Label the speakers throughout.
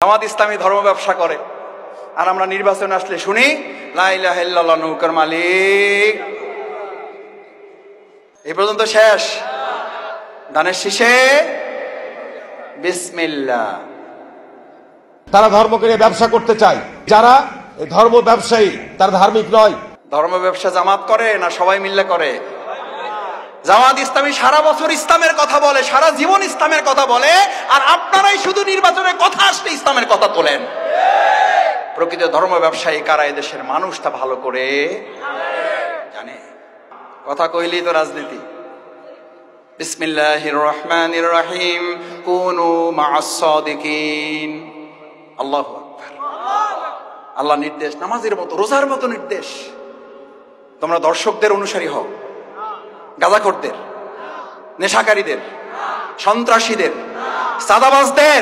Speaker 1: জামাত ইসলামী ধর্ম ব্যবসা করে, আর আমরা নির্বাচনে আসলে শুনি লা ইলাহা ইল্লাল্লাহ নৌকার মালিক। এই পর্যন্ত শেষ। ধানের শীষে বিসমিল্লাহ।
Speaker 2: তারা ধর্মকে নিয়ে ব্যবসা করতে চায়। যারা এই ধর্ম ব্যবসায়ী তারা ধার্মিক নয়।
Speaker 1: ধর্ম ব্যবসা জামাত করে না সবাই মিলে করে? জামাত ইসলামী সারা বছর ইসলামের কথা বলে, সারা জীবন ইসলামের কথা বলে, আর আপনারাই শুধু নির্বাচনের কথা আসলে ইসলামের কথা তোলেন। প্রকৃত ধর্ম ব্যবসায়ী কারা? এদেশের মানুষ তা ভালো করে জানে। কথা কইলেই তো রাজনীতি। বিসমিল্লাহির রহমানির রহিম, কুনু মা'আস সাদিকিন। আল্লাহু আকবার। আল্লাহ নির্দেশ, নামাজের মতো, রোজার মতো নির্দেশ। তোমরা দর্শকদের অনুসারী হও, গাঁজাখোরদের, নেশাকারীদের, সন্ত্রাসীদের, সাদাবাজদের,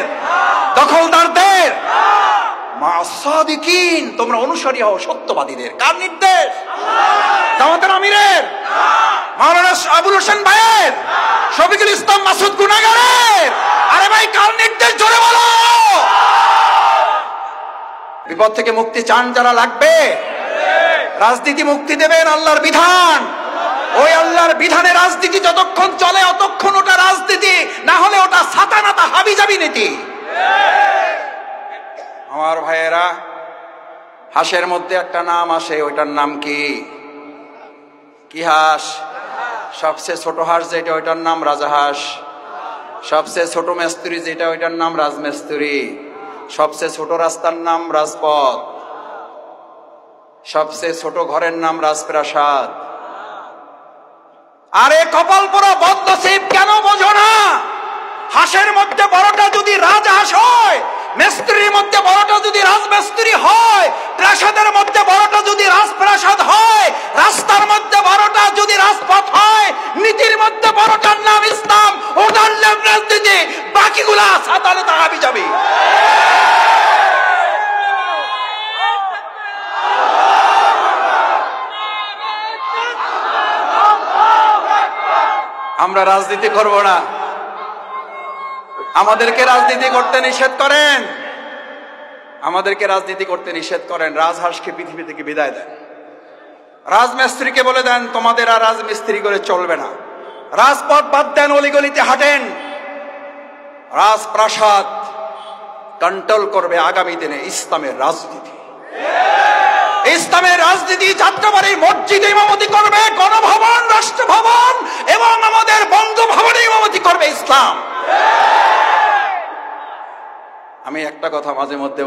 Speaker 1: দখলদারদের মা'আস সাদিকিন তোমরা অনুসারী হও, সত্যবাদীদের। কার নির্দেশ? জামাতের আমিরের, মাওলানা আবুল হোসেন ভাইয়ের, শফিকুল ইসলাম মাসুদ গুনাগারের। আরে ভাই, কার নির্দেশ? জোরে বলো। বিপদ থেকে মুক্তি চান যারা, লাগবে রাজনীতি মুক্তি দেবেন আল্লাহর বিধান। ওই আল্লাহর বিধানে রাজনীতি যতক্ষণ চলে অতক্ষণ ওটা রাজনীতি, না হলে ওটা সাতানাতা হাবিজাবি নীতি। আমার ভাইয়েরা, হাঁসের মধ্যে একটা নাম আসে, ওইটার নাম কি? কি হাঁস? সবচেয়ে ছোট হাঁস যেটা, ওইটার নাম রাজাহাঁস। সবচেয়ে ছোট মেস্তুরি যেটা, ওইটার নাম রাজমেস্তুরি। সবচেয়ে ছোট রাস্তার নাম রাজপথ। সবচেয়ে ছোট ঘরের নাম রাজপ্রাসাদ। আরে কপাল পোড়া বদনসিব, কেন বোঝো না? হাঁসের মধ্যে বড়টা যদি রাজহাঁস হয়, মেস্তুরির মধ্যে বড়টা যদি রাজমেস্তুরি হয়, প্রাসাদের মধ্যে বড়টা যদি রাজপ্রাসাদ হয়, রাস্তার মধ্যে বড়টা যদি রাজপথ হয়, নীতির মধ্যে বড়টার নাম ইসলাম, ওটার নাম রাজনীতি, বাকিগুলা সাতানাতা হাবিজাবি। আমরা রাজনীতি করব না। আমাদেরকে রাজনীতি করতে নিষেধ করেন, আমাদেরকে রাজনীতি করতে নিষেধ করেন। রাজহাঁসকে পৃথিবী থেকে বিদায় দেন। রাজমিস্ত্রিকে বলে দেন তোমাদের আর রাজমিস্ত্রি করে চলবে না। রাজপথ বাদ দেন, অলিগলিতে হাঁটেন। রাজপ্রাসাদ কন্ট্রোল করবে আগামী দিনে ইসলামের রাজনীতি। ইসলামের রাজনীতি যাত্রাবাড়ির মসজিদে ইমামতি করবে, গণভবন, রাষ্ট্রভবন এবং আমাদের বঙ্গভবনে ইমামতি করবে ইসলাম। আমি একটা কথা মাঝে মধ্যে